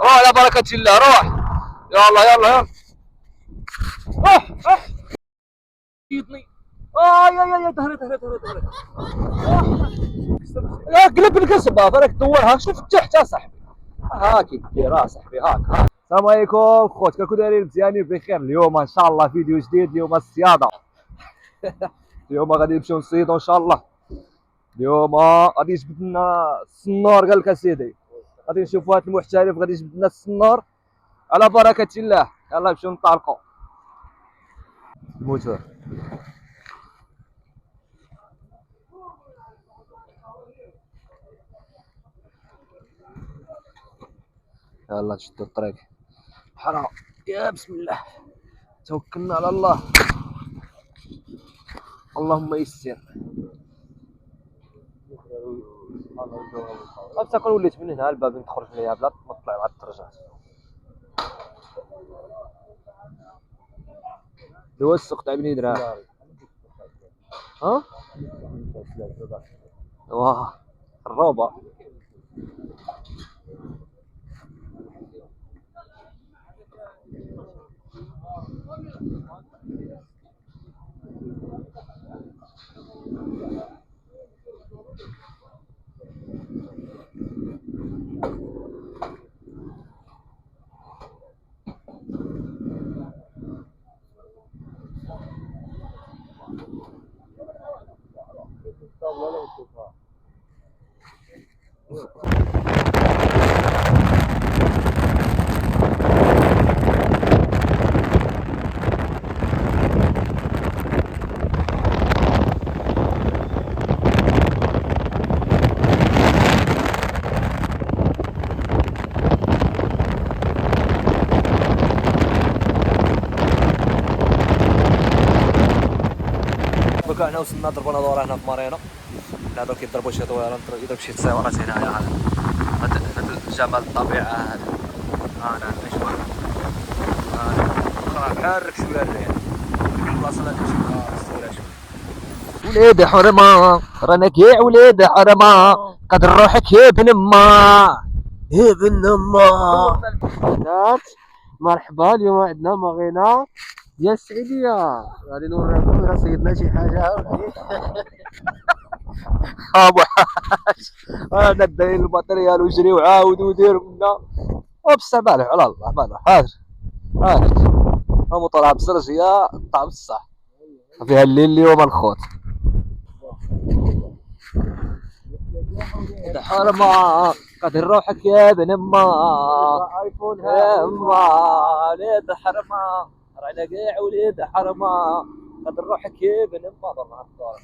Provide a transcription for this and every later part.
روح على بركة الله، روح. يلا يلا يلا. روح. يطني. يا ظهري ظهري. قلب القصبة فرق دورها، شوف تحت يا صاحبي. هاك دير يا صاحبي، هاك. السلام عليكم خوت، كيفكم دايرين؟ مزيانين بخير. اليوم ان شاء الله فيديو جديد. اليوم الصيادة. اليوم غادي نمشيو نصيدو ان شاء الله. اليوم غادي يجبد لنا الصنور، قال لك اسيدي غادي نشوفوا هذا المحترف غادي يجبد لنا الصنور على بركة الله. يلا نمشيو نطلقوا الموتور. يلا نشدو الطريق. حرام يا بسم الله، توكلنا على الله. اللهم يسر. تاكل وليت من هنا الباب تخرج ليا بلا ما تطلع عاد ترجع. هو السوق تاع بني درهم. ها واه الروبه. حنا وصلنا ضربنا دورة هنا في مارينا. هنا دوك يضربوا شي طويرة، يضرب شي تصاورات هنايا. هذا جمال الطبيعة هذا. أنا نشوف هذا حرك شوية الريح. البلاصة اللي نمشي وليد حرمة رانا كيع وليد حرمة قد روحك يا ابن ما يا ابن ما. مرحبا، اليوم عندنا مارينا يا السعيدية. غادي نوريكم إلا صيدنا شي حاجة. أبو حاج أنا داير الماتريال وجري وعاود ودير منا وبصح بالك على الله. بالك هاك موطورها بزرجية طعم الصح فيها الليل اليوم الخوت. إذا حرمة قد روحك يا ابن ما يا ما وليد حرمة رانا قاع وليد حرمة قد روحك يا ابن ما. ضرنا الدورة.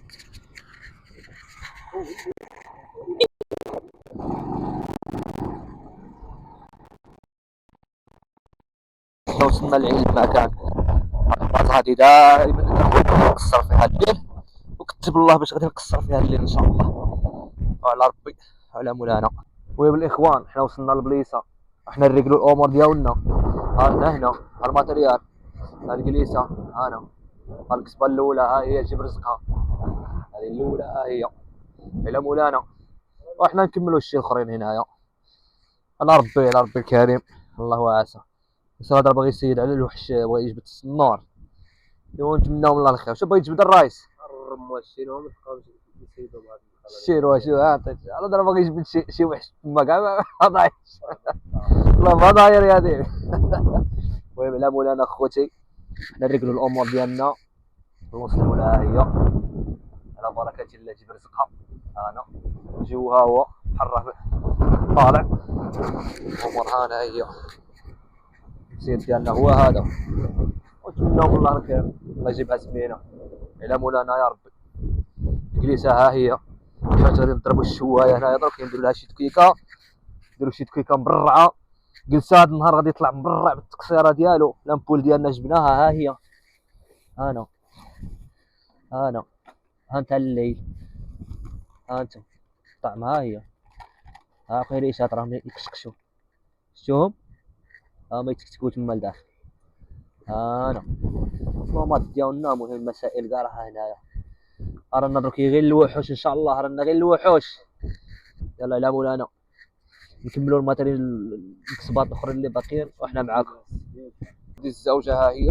وصلنا لعين المكان. الباص هادي دائما نقصر فيها الليل، وكتب الله باش غادي نقصر فيها الليل ان شاء الله، وعلى ربي على مولانا. ويا الاخوان حنا وصلنا لبليصه، حنا نريقلو الامور ديالنا. هنا الماتريال، الجليسه هانا، القصبه الاولى ها هي جيب رزقها. هذه الاولى ها هي الى مولانا، وحنا نكملوا الشيء الاخرين هنايا. على ربي الكريم الله واسع. بس هذا بغى يسيد على الوحش، بغى يجبد النار. ونتمناو من الله الخير. شو بغى يجبد الرايس الشيرو ما تبقاوش يسيدوا بعض الشيرو. شو عطيت على ضرب بغى يجبد شي وحش تما كاع ضايع. والله ما داير يا دير. المهم لا مولانا خوتي، حنا نريقلوا الامور ديالنا ونوصلوا لها هي على بركه الله. جيب رزقها انا جوها هو حره طالع. الامور هانا هي السير ديالنا هو هذا، ونتمناو من الله الخير. الله يجيبها سمينه الى مولانا يا ربي. الجليسه ها هي فاش غادي نضربوا الشوايه هنايا درك نديروا لها شي تكيكه، نديروا شي تكيكه مبرعه. جلسه هذا النهار غادي يطلع مبرع بالتقصيره ديالو. لامبول ديالنا جبناها ها هي هانا ها انت الليل ها انت طعم ها هي. ها قريشات راهم يكشكشوا شفتوهم ما يتكتكوا تما لداخل. هانا المهمات ديالنا. مهم المسائل كاع راها هنايا. رانا درك غير الوحوش ان شاء الله، رانا غير الوحوش. يلا الى مولانا نكملوا الماتيريال الكسبات الاخرين اللي باقيين واحنا معاكم. هذه الزوجه ها هي،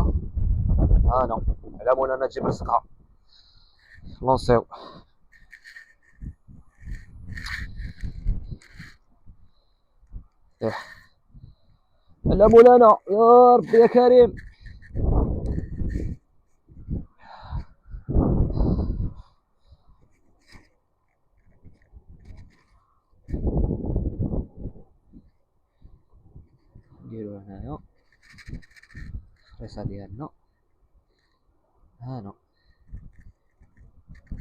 انا على مولانا تجيب رزقها. لونسيو على مولانا يا ربي يا كريم. نديرو هنايا الخريصه ديالنا هانا.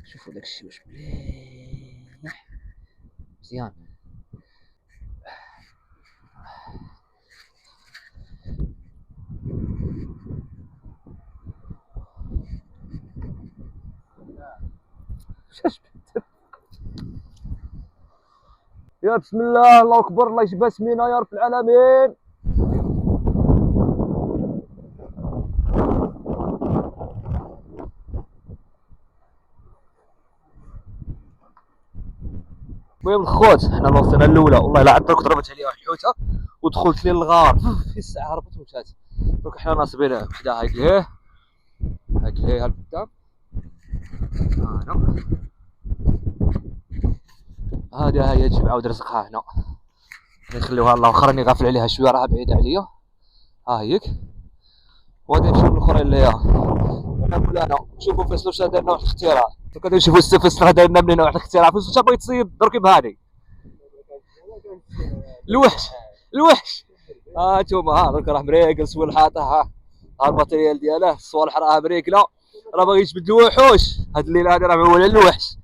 شوفوا داكشي واش مليح مزيان. يا بسم الله الله اكبر الله يجبها سمينا يا رب العالمين. المهم الخوت حنا الوصيله الاولى والله الا عاد درك ضربت عليها واحد الحوته ودخلت لي الغار في الساعه هربت ومشات. درك حنا ناصبين وحده هاك ليه هاك ليه القدام هانا. هذه هي تجيب عاود رزقها هنا نخليوها الله واخا راني غافل عليها شويه راها بعيده عليا. ها هيك وغادي نمشيو للاخرين اللي هي انا مولانا. شوفوا فاش دارنا واحد الاختراع درك غادي نشوفوا السفس اللي دارنا من هنا واحد الاختراع. فاش بغيت تصيد درك بهادي الوحش الوحش. ها انتوما ها درك راه مريقل سوال حاطه. ها الماتيريال دياله الصوالح راها مريقله راه باغي يجبد الوحوش. هاد الليله هادي راه معوله الوحش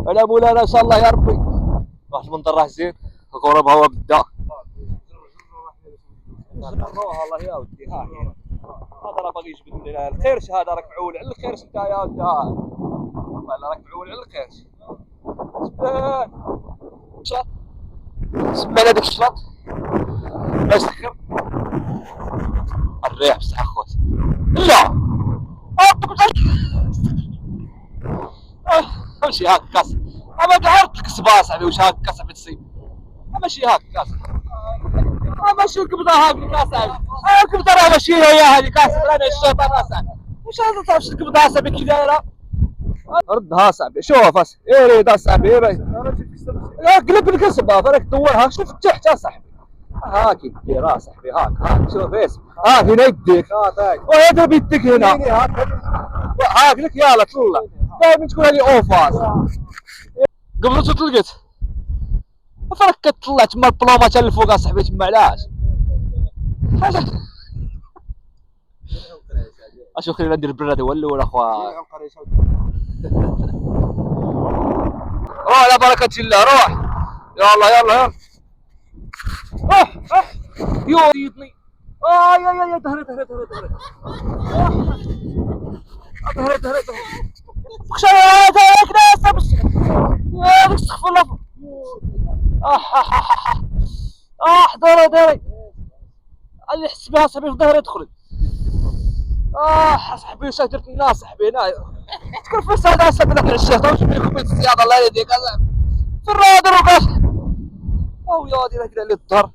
على مولانا ان شاء الله يا ربي. واحد المنظر راه زين الغراب هو بدا والله يا ودي. ها هذا راه باغي يجبد لنا القرش. هذا راك معول على القرش انت يا ودي. والله راك معول على القرش. سبان شاط سمعنا داك الشلاط باش تخر الريح بصح اخوت. لا ماشي هكا اما تعرف الكسبه صاحبي واش هكا صاحبي تصيب ماشي هكا ماشي الكبده هكا صاحبي. الكبده راه ماشي هي هذيك رانا الشيطان صاحبي. واش هذا تعرفش الكبده صاحبي كي دايره. ردها صاحبي شوف ريض صاحبي قلب الكسبه فراك دورها شوف تحت صاحبي. ها كي ديرها صاحبي هاك شوف اسم ها هنا يديك وهذا بيديك هنا هاك لك يلا طلع دائما تكون هذه اوفاس قبل تطلقت فراك كتطلع تما البلومه حتى لفوق اصاحبي تما علاش اشوف خلينا ندير البراد هو الاول اخويا. روح على بركه الله روح يلا يلا روح يودني يا ظهري خشى هذاك ناس باش ياك استغفر الله. داري اللي يحس بها صاحبي في ظهري دخلت. صاحبي واش درت لنا صاحبي هنايا تكون في الصيدله صاحبي داك العشيه واش بيكم بيت الصياده الله يهديك في الرادر وكاش او يا ودي كدا اللي الظهر.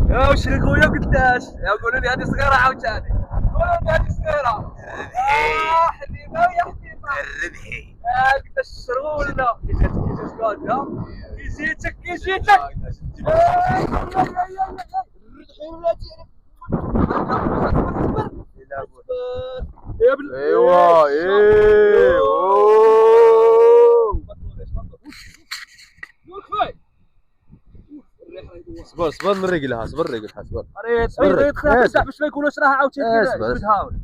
يا وش خويا قداش يا قولوا لي هذه صغيره عاوتاني قولوا لي هذه صغيره حليمه ويا حليمه الربحي قداش الشرغول كي جيتك ايوا صبر من رجلها صبر ريت خلاص باش ما يقولوش راها عاوتاني تهاول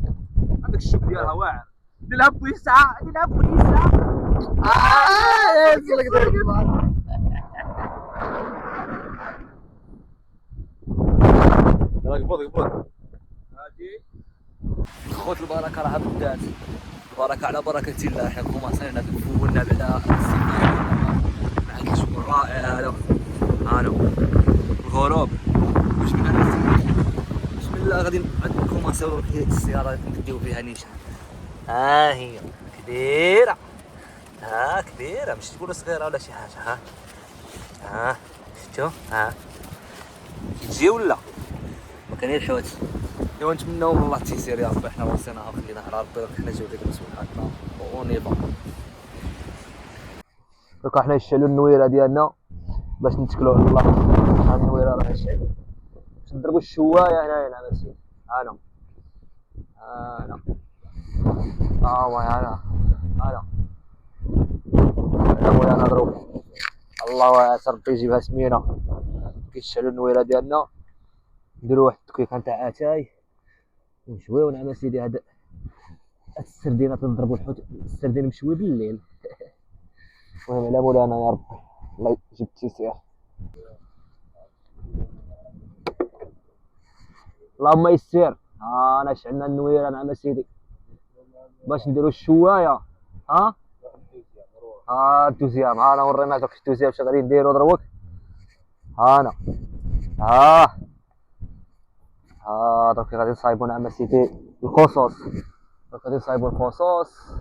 عندك الشوك ديالها واعر ديرها بويسعه قبض هادي خوت البركه راه بدات البركه على بركه الله. حنا كوماسينا فولنا بعدا مع هذا الجو الرائع هذا الغروب وجبنا بسم لا غادي نكومونسيو السياره نديو فيها نيشان. ها هي كبيره، ها كبيره ماشي تقولوا صغيره ولا شي حاجه. ها شفتوا تجي ولا ما كاين الحوت. ايوا نتمنوا من الله التيسير يا ربي. حنا وصيناها وخلينا على ربي، حنا نجيو ديك سبحان ونيفا. دوكا حنا نشعلوا النويره ديالنا باش نتكلوا على الله. ها النويره راه شعل باش نضربوا الشوايه هنايا العباسيين. انا مولانا نضرب. الله يعز ربي يجيبها سمينه. كيشعلوا النويره ديالنا، نديروا واحد التكويكه نتاع اتاي ونشويو نعم سيدي. هاد السردينه تنضربوا الحوت، السردين مشوي بالليل. المهم على مولانا يا ربي، الله يجيب التيسير. اللهم يسير. انا شعلنا النويره نعم سيدي باش نديروا الشوايه. الدوزيام. انا ورينا دوك الدوزيام شغالين نديروا دروك. دوك غادي نصايبوا نعم سيدي القصص. دوك غادي نصايبوا القصص.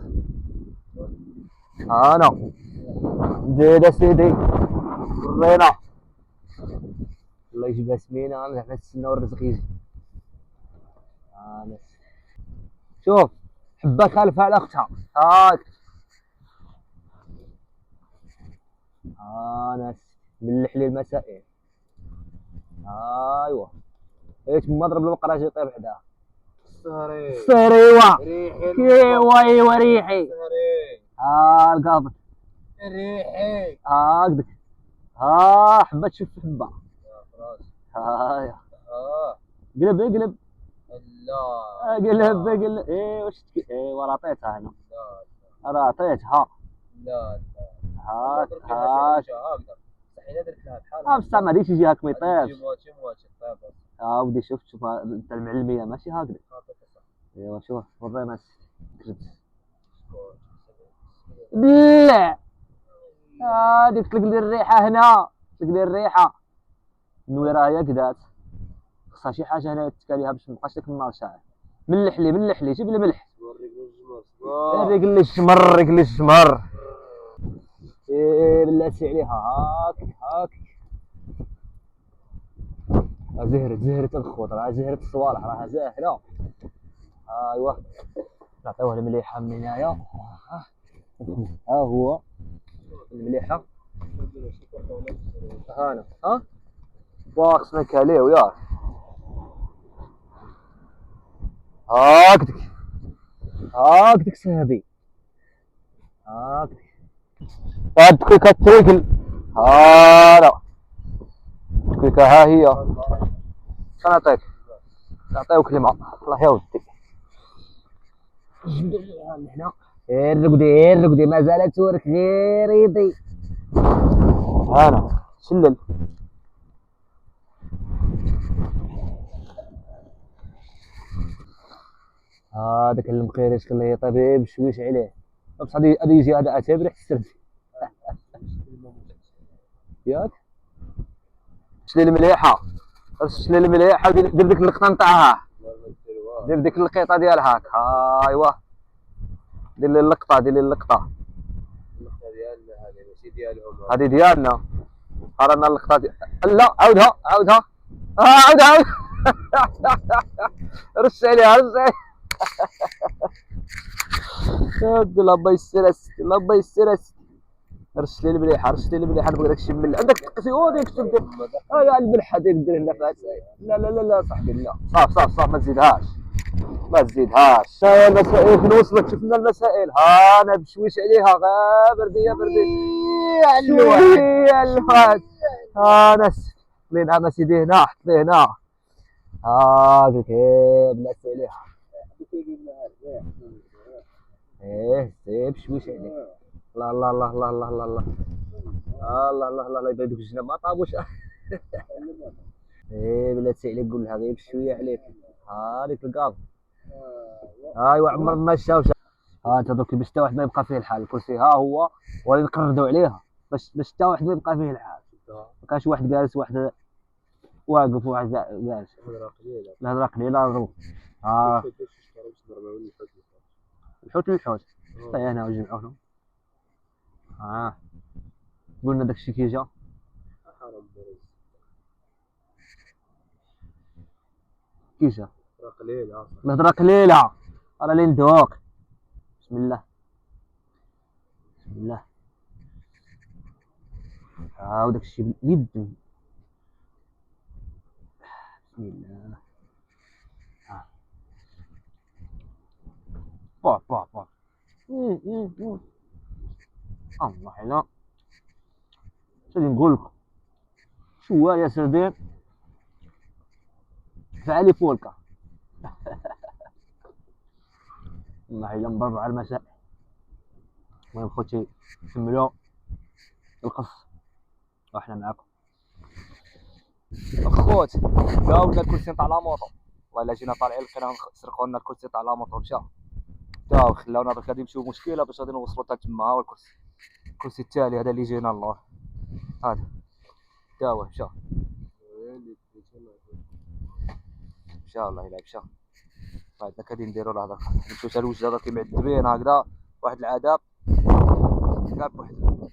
نزيد سيدي ورينا. الله يجيبها سمينه. حنا نتسناو الرزق يجي. شوف حبه خالفها على اختها. ناس ملح لي المسائل. ايوا تما ضرب البقره جي طيب حداها. الصهري ايوا ريحي. القابط ريحي. هكذاك. حبه تشوف حبه. قلب قلب. لا قلب. واش ايوا راه عطيتها انا. راه عطيتها. لا هاك مستحيل درت لها بحال بصح ما غاديش يجي هاك ما يطيبش. ودي شوف انت المعلميه ماشي هكذا. ايوا شوف ورينا لا هاديك تلق لي الريحه هنا. تلق لي الريحه. النويره هي كدات خصها شي حاجه هنا تكاليها باش مابقاش داك النار شاعل. ملح لي جيب لي ملح. ريق لي الجمر. بلاتي عليها هاك. زهرت الخضر. زهرت الصوالح راها زاهره. ايوا نعطيوه المليحه من هنايا. هو المليحه. هانا خصنا نكاليو ياك. هاكدك صاحبي. الدقيقة تريكل. الدقيقة ها هي. نعطيك نعطيو كلمة. الله يا ودي. هنا الرقدي مازال تورك غير يضي. شلل. هذاك المقيريش اللي هي طبيب شويش عليه بصح غادي يجي هذا اتاي بريحه السرد. ياك شلي المليحه. دير ديك اللقطه نتاعها. دير ديك اللقيطه ديالها هاك. ايوا دير لي اللقطه ديالنا هذه ماشي ديالهم. هذه ديالنا. رانا اللقطه لا عاودها. عاود. رش عليها. الله يسير. رش لي المليحه. نبغي داكشي من عندك تقسي ديك الشد. يا الملحه ديك دير لنا فيها. لا صاحبي لا. صاف ما تزيدهاش. المسائل فين وصلت؟ شفنا المسائل. انا بشويش عليها غير بردي. شويه الواد. ناس خلينا سيدي هنا. حط ليه هنا. هذيك بلاتي عليها. سيب شويش عليك. الله يبارك في الجناب ما طابوش. بلاتي عليك قول لها غير بشويه عليك. هذيك القاض. ايوا عمر ما شاوش. انت دوك باش حتى واحد ما يبقى فيه الحال. الكرسي هو وغادي نقردوا عليها باش حتى واحد ما يبقى فيه الحال. ما كانش واحد جالس واحد واقف واحد جالس. الهضره قليله ضرب. الحوت للحوت. طيب انا وجمعوهم. قلنا داكشي كي جا. كي جا الهضره قليله. راه لي ندوق. بسم الله بسم الله. وداكشي باليد. بسم الله. با با با. الله الا غادي نقول لكم شوال يا سردين فعلي فولكا. والله الا مبربع على المساء. المهم خوتي كملوا القص وحنا معاكم. الخوت داولنا الكرسي تاع لا موطو. والله الا جينا طالعين لقيناهم سرقوا لنا الكرسي تاع لا موطو مشى. داو خلاونا درك غادي نمشيو مشكله باش غادي نوصلوا حتى تما. ها هو الكرسي التالي هذا اللي جينا الله. هذا داوه مشى والله الا مشى. عندنا كادي نديرو راه درك نمشيو حتى الوجده درك معذبين هكذا واحد العذاب كاع بوحدو.